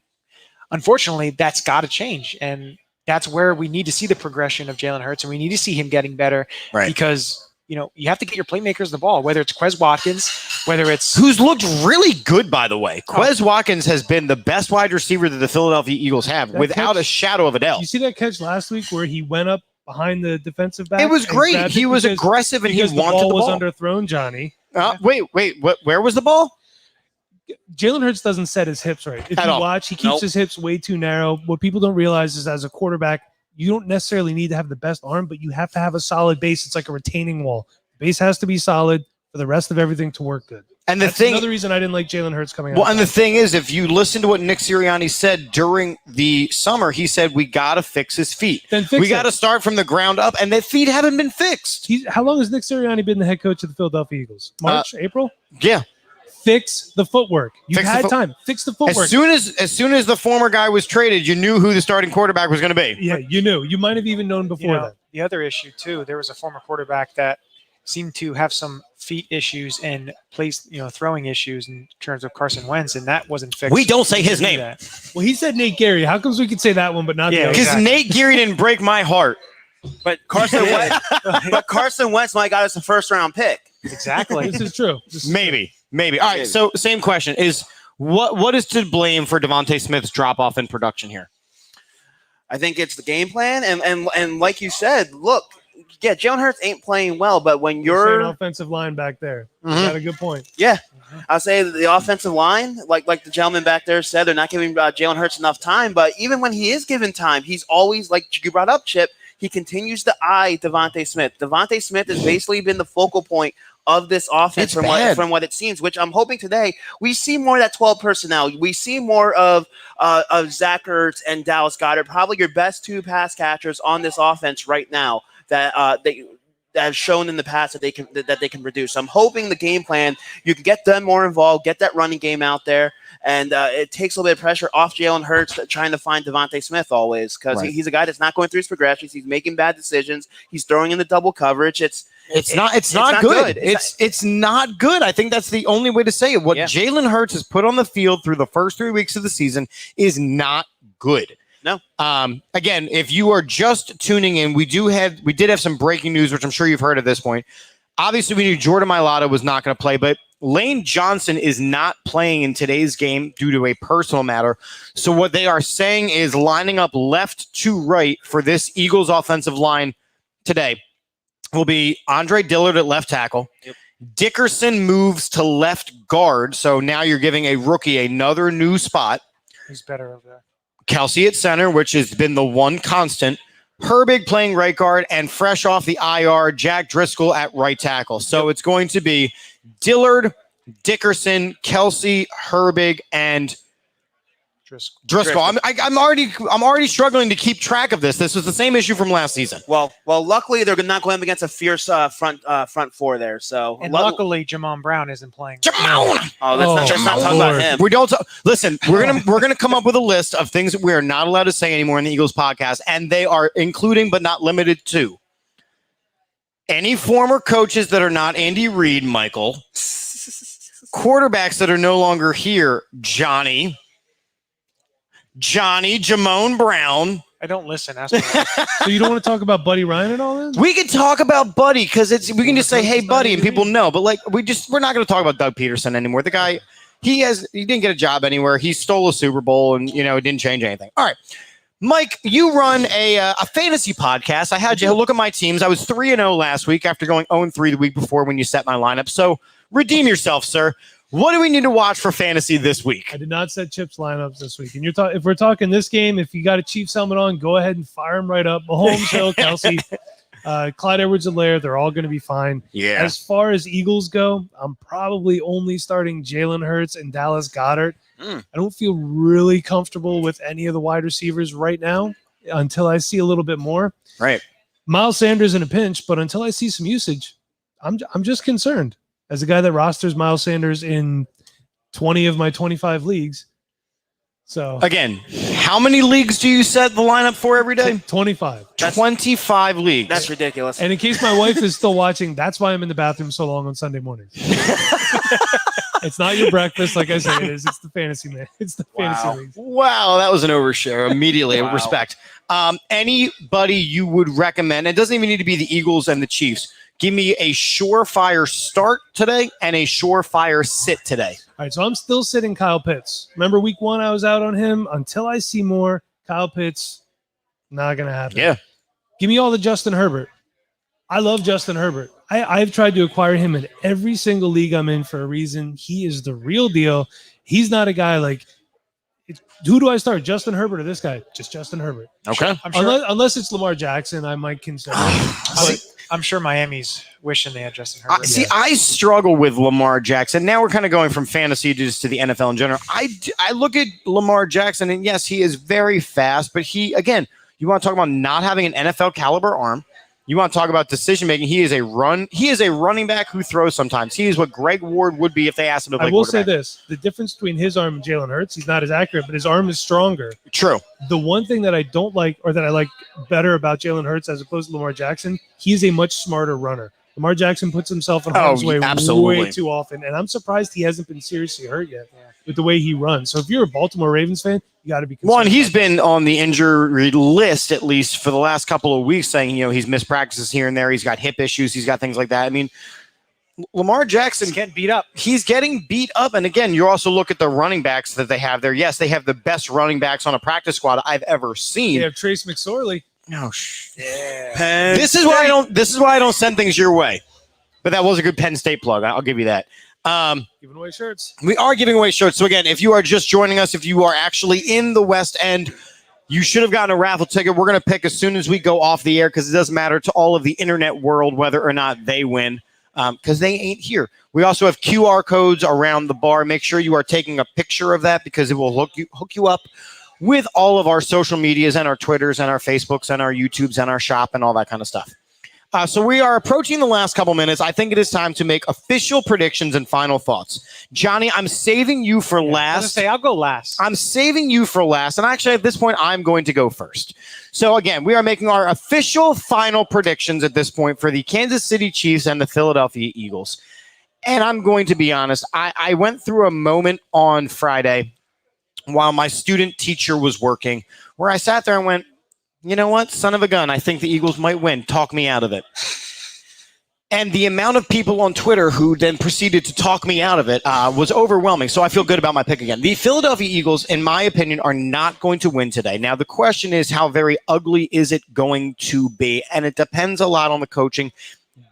unfortunately, that's got to change, and that's where we need to see the progression of Jalen Hurts, and we need to see him getting better because, you have to get your playmakers the ball, whether it's Quez Watkins, whether it's... Who's looked really good, by the way. Quez Watkins has been the best wide receiver that the Philadelphia Eagles have, without a shadow of a doubt. You see that catch last week where he went up behind the defensive back? It was great. He was aggressive, and he wanted the ball. The ball was underthrown, Johnny. Wait, where was the ball? Jalen Hurts doesn't set his hips right. If you watch, he keeps his hips way too narrow. What people don't realize is as a quarterback, you don't necessarily need to have the best arm, but you have to have a solid base. It's like a retaining wall. The base has to be solid for the rest of everything to work good. And that's another reason I didn't like Jalen Hurts coming out. Well, and the thing is, if you listen to what Nick Sirianni said during the summer, he said, we got to fix his feet. We got to start from the ground up, and the feet haven't been fixed. How long has Nick Sirianni been the head coach of the Philadelphia Eagles? March, April? Yeah. Fix the footwork. You've had time. Fix the footwork. As soon as the former guy was traded, you knew who the starting quarterback was going to be. Yeah, you knew. You might have even known before that. The other issue, too, there was a former quarterback that seemed to have some feet issues and throwing issues in terms of Carson Wentz, and that wasn't fixed. We don't say his name. Well, he said Nate Gary. How comes we could say that one, but not the other? Because Nate Gary didn't break my heart. But Carson Wentz might have got us a first-round pick. Exactly. This is true. Maybe. All right, so same question. Is what is to blame for Devontae Smith's drop-off in production here? I think it's the game plan, and like you said, look, Jalen Hurts ain't playing well, but when you're an offensive line back there, you got a good point. Yeah, I'll say the offensive line, like the gentleman back there said, they're not giving Jalen Hurts enough time. But even when he is given time, he's always, like you brought up, Chip, he continues to eye Devontae Smith. Devontae Smith has basically been the focal point of this offense from what it seems, which I'm hoping today we see more of that 12 personnel. We see more of Zach Ertz and Dallas Goedert, probably your best two pass catchers on this offense right now that have shown in the past that they can produce. I'm hoping the game plan, you can get them more involved, get that running game out there, and it takes a little bit of pressure off Jalen Hurts trying to find Devontae Smith always, because he's a guy that's not going through his progressions. He's making bad decisions. He's throwing in the double coverage. It's not good. It's not good. I think that's the only way to say it. What Jalen Hurts has put on the field through the first 3 weeks of the season is not good. No. Again, if you are just tuning in, we did have some breaking news, which I'm sure you've heard at this point. Obviously, we knew Jordan Mailata was not going to play, but Lane Johnson is not playing in today's game due to a personal matter. So what they are saying is lining up left to right for this Eagles offensive line today will be Andre Dillard at left tackle. Yep. Dickerson moves to left guard. So now you're giving a rookie another new spot. Who's better over there? Kelsey at center, which has been the one constant. Herbig playing right guard, and fresh off the IR, Jack Driscoll at right tackle. So it's going to be Dillard, Dickerson, Kelsey, Herbig, and Driscoll. I'm already struggling to keep track of this. This was the same issue from last season. Well, luckily they're not going up against a fierce front four there. So and luckily Jamon Brown isn't playing. Jamon! Oh, let's not talk about him. We don't listen. We're gonna come up with a list of things that we are not allowed to say anymore in the Eagles podcast, and they are including but not limited to any former coaches that are not Andy Reid, Michael, quarterbacks that are no longer here, Johnny, Jamon Brown. I don't listen. Ask me. So you don't want to talk about Buddy Ryan at all, then? We can talk about Buddy because we can just say, "Hey, Buddy," and people know. But like, we're not going to talk about Doug Peterson anymore. The guy, he didn't get a job anywhere. He stole a Super Bowl, and it didn't change anything. All right, Mike, you run a fantasy podcast. I had you look at my teams. I was 3-0 last week after going 0-3 the week before when you set my lineup. So redeem yourself, sir. What do we need to watch for fantasy this week? I did not set Chip's lineups this week. And if we're talking this game, if you got a Chiefs helmet on, go ahead and fire him right up. Mahomes, Hill, Kelsey, Clyde Edwards-Helaire, they're all going to be fine. Yeah. As far as Eagles go, I'm probably only starting Jalen Hurts and Dallas Goedert. I don't feel really comfortable with any of the wide receivers right now until I see a little bit more. Right. Miles Sanders in a pinch, but until I see some usage, I'm just concerned. As a guy that rosters Miles Sanders in 20 of my 25 leagues. So again, how many leagues do you set the lineup for every day? 25. 25 leagues. That's ridiculous. And in case my wife is still watching, that's why I'm in the bathroom so long on Sunday mornings. It's not your breakfast, like I say it is. It's the fantasy man. It's the fantasy leagues. Wow, that was an overshare. Immediately, Wow. Respect. Anybody you would recommend? It doesn't even need to be the Eagles and the Chiefs. Give me a surefire start today and a surefire sit today. All right, so I'm still sitting Kyle Pitts. Remember week 1, I was out on him. Until I see more, Kyle Pitts, not going to happen. Yeah. Give me all the Justin Herbert. I love Justin Herbert. I've tried to acquire him in every single league I'm in for a reason. He is the real deal. He's not a guy like, who do I start, Justin Herbert or this guy? Just Justin Herbert. Okay. I'm sure, Unless it's Lamar Jackson, I might consider it. I'm sure Miami's wishing they had Justin Herbert. I struggle with Lamar Jackson. Now we're kind of going from fantasy just to the NFL in general. I look at Lamar Jackson, and yes, he is very fast, but you want to talk about not having an NFL caliber arm. You want to talk about decision making. He is a running back who throws sometimes. He is what Greg Ward would be if they asked him to play I will quarterback. say this. The difference between his arm and Jalen Hurts, he's not as accurate, but his arm is stronger. True. The one thing that I don't like, or that I like better about Jalen Hurts as opposed to Lamar Jackson, he's a much smarter runner. Lamar Jackson puts himself in harm's way way too often, and I'm surprised he hasn't been seriously hurt yet with the way he runs. So if you're a Baltimore Ravens fan, you got to be concerned. One, he's been on the injury list at least for the last couple of weeks, saying he's missed practices here and there. He's got hip issues. He's got things like that. I mean, Lamar Jackson getting beat up. He's getting beat up. And again, you also look at the running backs that they have there. Yes, they have the best running backs on a practice squad I've ever seen. They have Trace McSorley. No, This is why I don't send things your way. But that was a good Penn State plug. I'll give you that. Giving away shirts. We are giving away shirts. So again, if you are just joining us, if you are actually in the West End, you should have gotten a raffle ticket. We're going to pick as soon as we go off the air because it doesn't matter to all of the internet world whether or not they win because they ain't here. We also have QR codes around the bar. Make sure you are taking a picture of that because it will hook you up with all of our social medias and our Twitters and our Facebooks and our YouTubes and our shop and all that kind of stuff. So we are approaching the last couple minutes. I think it is time to make official predictions and final thoughts. Johnny, I'm saving you for last. I'll go last. I'm saving you for last. And actually, at this point, I'm going to go first. So again, we are making our official final predictions at this point for the Kansas City Chiefs and the Philadelphia Eagles. And I'm going to be honest. I went through a moment on Friday while my student teacher was working where I sat there and went, you know what? Son of a gun. I think the Eagles might win. Talk me out of it. And the amount of people on Twitter who then proceeded to talk me out of it was overwhelming. So I feel good about my pick again. The Philadelphia Eagles, in my opinion, are not going to win today. Now, the question is, how very ugly is it going to be? And it depends a lot on the coaching.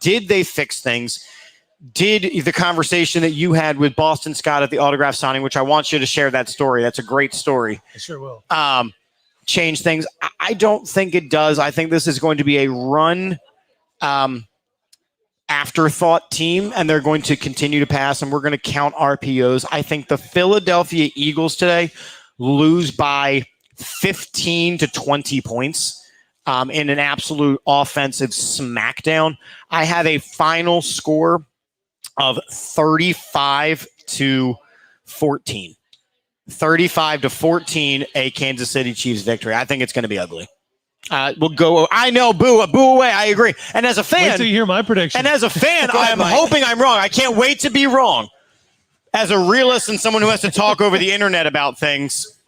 Did they fix things? did the conversation that you had with Boston Scott at the autograph signing, which I want you to share that story. That's a great story. I sure will. Change things? I don't think it does. I think this is going to be a run afterthought team, and they're going to continue to pass, and we're going to count RPOs. I think the Philadelphia Eagles today lose by 15 to 20 points. In an absolute offensive smackdown. I have a final score of 35 to 14. 35 to 14, a Kansas City Chiefs victory. I think it's going to be ugly. We'll go. I know, boo away. I agree. And as a fan, wait till you hear my prediction. And as a fan, I'm hoping I'm wrong. I can't wait to be wrong. As a realist and someone who has to talk over the internet about things.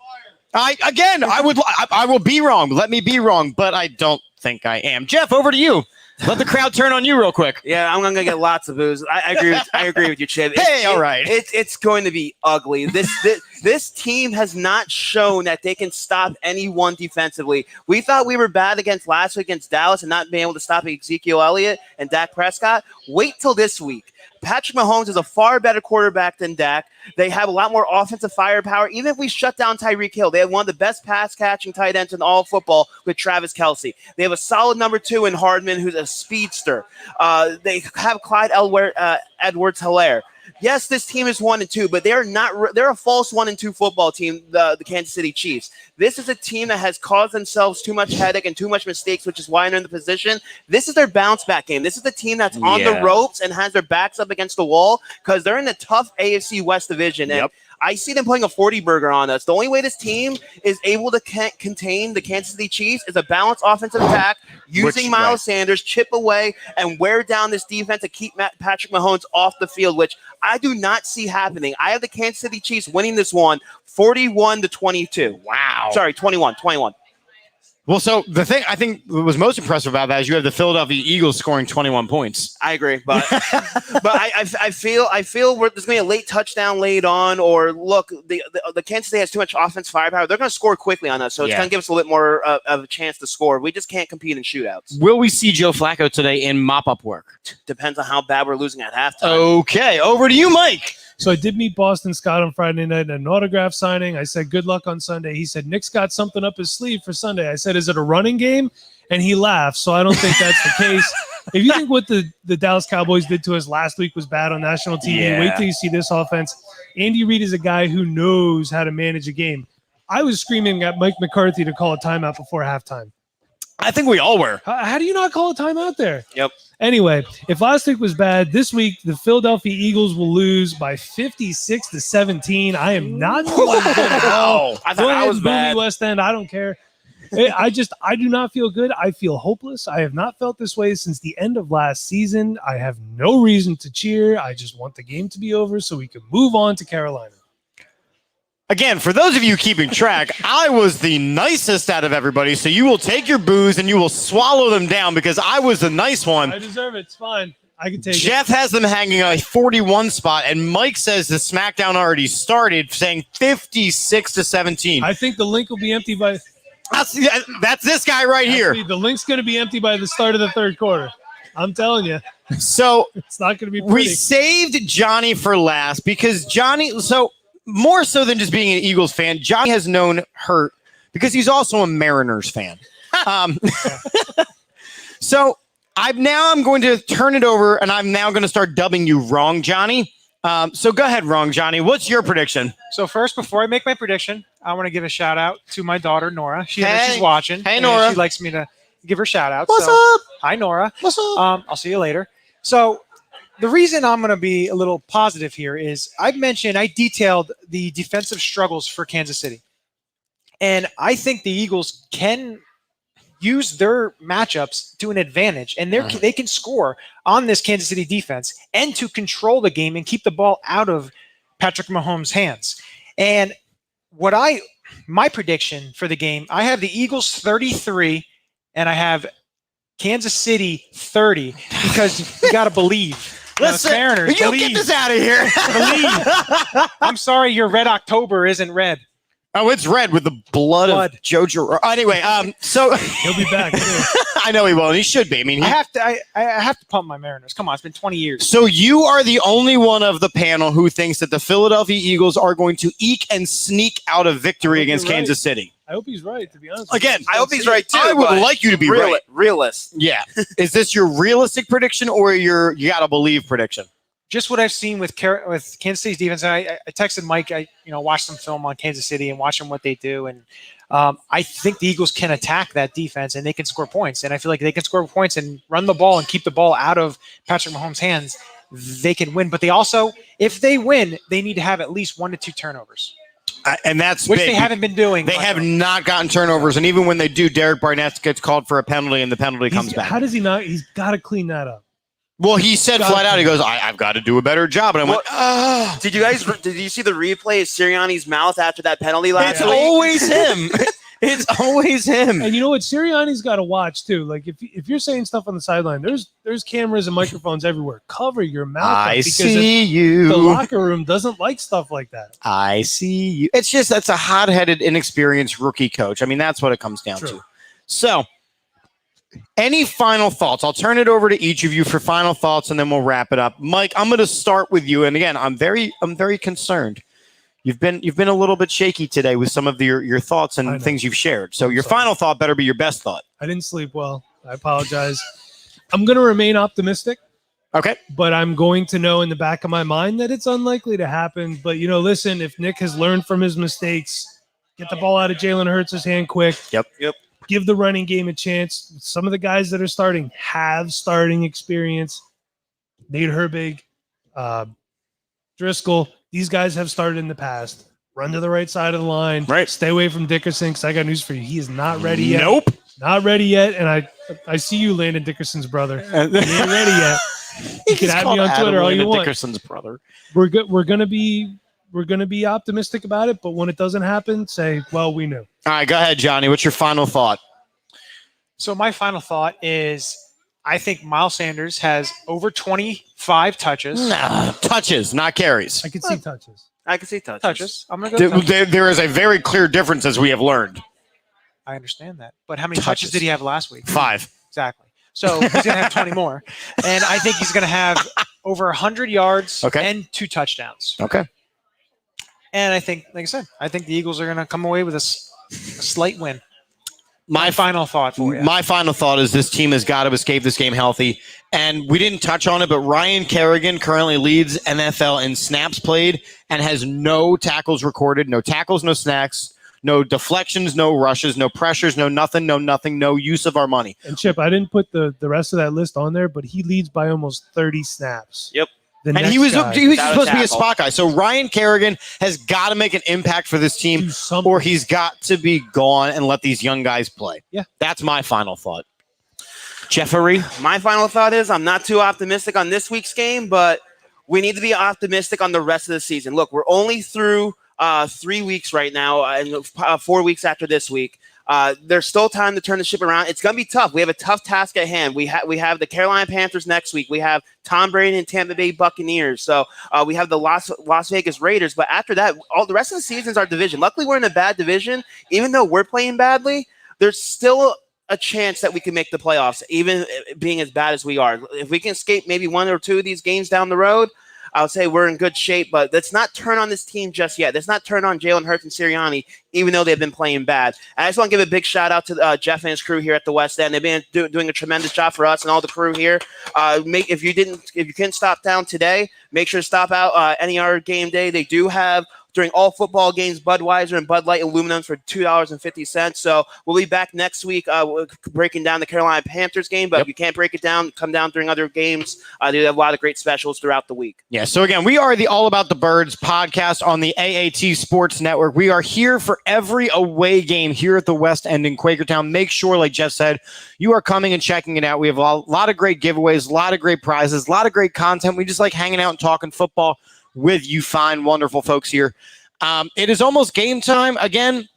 I will be wrong. Let me be wrong, but I don't think I am. Jeff, over to you. Let the crowd turn on you real quick. Yeah, I'm gonna get lots of boos. I agree with you, Chip. All right. It's going to be ugly. This team has not shown that they can stop anyone defensively. We thought we were bad last week against Dallas and not being able to stop Ezekiel Elliott and Dak Prescott. Wait till this week. Patrick Mahomes is a far better quarterback than Dak. They have a lot more offensive firepower. Even if we shut down Tyreek Hill, they have one of the best pass-catching tight ends in all of football with Travis Kelce. They have a solid number 2 in Hardman, who's a speedster. They have Clyde Edwards-Helaire. Yes, this team is 1-2, but they're a false 1-2 football team, the Kansas City Chiefs. This is a team that has caused themselves too much headache and too much mistakes, which is why they're in the position. This is their bounce back game. This is the team that's on the ropes and has their backs up against the wall because they're in a tough AFC West division. And I see them putting a 40-burger on us. The only way this team is able to contain the Kansas City Chiefs is a balanced offensive attack, using Miles Sanders, chip away, and wear down this defense to keep Patrick Mahomes off the field, which I do not see happening. I have the Kansas City Chiefs winning this one 41 to 22. Wow. Sorry, 21. Well, so the thing I think was most impressive about that is you have the Philadelphia Eagles scoring 21 points. I agree, but I feel there's going to be a late touchdown laid on, or look, the Kansas City has too much offense firepower. They're going to score quickly on us, so it's going to give us a little bit more of a chance to score. We just can't compete in shootouts. Will we see Joe Flacco today in mop-up work? Depends on how bad we're losing at halftime. Okay, over to you, Mike. So I did meet Boston Scott on Friday night at an autograph signing. I said, good luck on Sunday. He said, Nick's got something up his sleeve for Sunday. I said, is it a running game? And he laughed. So I don't think that's the case. If you think what the Dallas Cowboys did to us last week was bad on national TV, wait till you see this offense. Andy Reid is a guy who knows how to manage a game. I was screaming at Mike McCarthy to call a timeout before halftime. I think we all were. How do you not call a timeout there? Yep. Anyway, if last week was bad, this week the Philadelphia Eagles will lose by 56 to 17. I am not feeling good at all. I thought I was bad. West End, I don't care. I do not feel good. I feel hopeless. I have not felt this way since the end of last season. I have no reason to cheer. I just want the game to be over so we can move on to Carolina. Again, for those of you keeping track, I was the nicest out of everybody, so you will take your booze and you will swallow them down because I was the nice one. I deserve it. It's fine. I can take it. Jeff has them hanging a 41 spot, and Mike says the SmackDown already started, saying 56 to 17. I think the link will be empty by... That's this guy right here. The link's going to be empty by the start of the third quarter. I'm telling you. So it's not going to be pretty. We saved Johnny for last because Johnny... More so than just being an Eagles fan, Johnny has known hurt because he's also a Mariners fan. So I'm going to turn it over, and I'm now going to start dubbing you Wrong Johnny. So go ahead, Wrong Johnny. What's your prediction? So first, before I make my prediction, I want to give a shout out to my daughter Nora. She's watching. Hey, Nora. She likes me to give her shout outs. What's up? Hi, Nora. What's up? I'll see you later. So the reason I'm going to be a little positive here is I detailed the defensive struggles for Kansas City. And I think the Eagles can use their matchups to an advantage, and they can score on this Kansas City defense and to control the game and keep the ball out of Patrick Mahomes' hands. And my prediction for the game, I have the Eagles 33 and I have Kansas City 30 because you got to believe. Listen, Mariners, get this out of here. Believe. I'm sorry your Red October isn't red. Oh, it's red with the blood. Of Jojo. Anyway, so he'll be back too. I know he will, and he should be. I mean, I have to pump my Mariners. Come on, it's been 20 years. So you are the only one of the panel who thinks that the Philadelphia Eagles are going to eke and sneak out a victory against Kansas City. I hope he's right, to be honest. Again, I hope he's right too. I would like you to be right. Realist. Yeah. Is this your realistic prediction or your you gotta believe prediction? Just what I've seen with Kansas City's defense. I texted Mike. I watched some film on Kansas City and watched them what they do, and I think the Eagles can attack that defense and they can score points. And I feel like they can score points and run the ball and keep the ball out of Patrick Mahomes' hands. They can win, but they also, if they win, they need to have at least 1 to 2 turnovers. And that's which big. they haven't been doing. They have not gotten turnovers, and even when they do, Derek Barnett gets called for a penalty, and the penalty comes back. How does he not? He's got to clean that up. Well, he said flat out, he goes, I've got to do a better job. And I went, Did you see the replay of Sirianni's mouth after that penalty last week? It's always him. It's always him. And you know what? Sirianni's got to watch too. Like if you're saying stuff on the sideline, there's cameras and microphones everywhere. Cover your mouth. I see you. The locker room doesn't like stuff like that. I see you. It's just that's a hot-headed, inexperienced rookie coach. I mean, that's what it comes down to. So, any final thoughts? I'll turn it over to each of you for final thoughts, and then we'll wrap it up. Mike, I'm going to start with you. And again, I'm very concerned. You've been a little bit shaky today with some of your thoughts and things you've shared. So your final thought better be your best thought. I didn't sleep well. I apologize. I'm going to remain optimistic. Okay. But I'm going to know in the back of my mind that it's unlikely to happen. But, listen, if Nick has learned from his mistakes, get the ball out of Jalen Hurts' hand quick. Yep. Give the running game a chance. Some of the guys that are starting have starting experience. Nate Herbig, Driscoll. These guys have started in the past. Run to the right side of the line. Right. Stay away from Dickerson because I got news for you. He is not ready yet. Nope. Not ready yet. And I see you, Landon Dickerson's brother. He ain't ready yet. You can add me on Twitter all you want. Dickerson's brother. We're gonna be optimistic about it, but when it doesn't happen, say, well, we knew. All right, go ahead, Johnny. What's your final thought? So my final thought is I think Miles Sanders has over 25 touches. Touches, not carries. I can see touches. I can see touches. I'm going to go touches. There is a very clear difference, as we have learned. I understand that. But how many touches did he have last week? 5. Exactly. So he's going to have 20 more. And I think he's going to have over 100 yards and 2 touchdowns. Okay. And I think, like I said, the Eagles are going to come away with a slight win. My final thought for you. My final thought is this team has got to escape this game healthy. And we didn't touch on it, but Ryan Kerrigan currently leads NFL in snaps played and has no tackles recorded, no tackles, no snacks, no deflections, no rushes, no pressures, no nothing, no use of our money. And Chip, I didn't put the rest of that list on there, but he leads by almost 30 snaps. Yep. And he was supposed to be a spot guy. So Ryan Kerrigan has got to make an impact for this team, or he's got to be gone and let these young guys play. Yeah. That's my final thought. Jeffrey? My final thought is I'm not too optimistic on this week's game, but we need to be optimistic on the rest of the season. Look, we're only through 3 weeks right now, and 4 weeks after this week. There's still time to turn the ship around. It's going to be tough. We have a tough task at hand. We have the Carolina Panthers next week. We have Tom Brady and Tampa Bay Buccaneers. So we have the Las Vegas Raiders. But after that, all the rest of the season is our division. Luckily, we're in a bad division. Even though we're playing badly, there's still a chance that we can make the playoffs, even being as bad as we are. If we can escape maybe 1 or 2 of these games down the road, I would say we're in good shape, but let's not turn on this team just yet. Let's not turn on Jalen Hurts and Sirianni, even though they've been playing bad. And I just want to give a big shout out to Jeff and his crew here at the West End. They've been doing a tremendous job for us and all the crew here. If you couldn't stop down today, make sure to stop out any other game day. They do have, during all football games, Budweiser and Bud Light aluminums for $2.50. So we'll be back next week breaking down the Carolina Panthers game. But if you can't break it down, come down during other games. They have a lot of great specials throughout the week. Yeah, so again, we are the All About the Birds podcast on the AAT Sports Network. We are here for every away game here at the West End in Quakertown. Make sure, like Jeff said, you are coming and checking it out. We have a lot of great giveaways, a lot of great prizes, a lot of great content. We just like hanging out and talking football with you fine, wonderful folks here. It is almost game time. Again,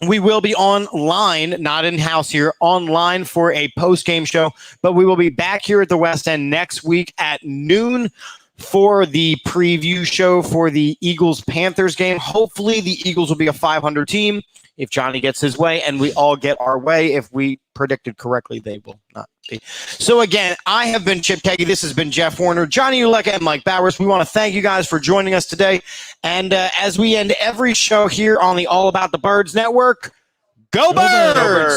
we will be online, not in-house here, online for a post-game show, but we will be back here at the West End next week at noon for the preview show for the Eagles-Panthers game. Hopefully, the Eagles will be a 500 team if Johnny gets his way, and we all get our way. If we predicted correctly, they will not be. So, again, I have been Chip Keggy. This has been Jeff Warner, Johnny Uleka, and Mike Bowers. We want to thank you guys for joining us today. And as we end every show here on the All About the Birds Network, go Birds!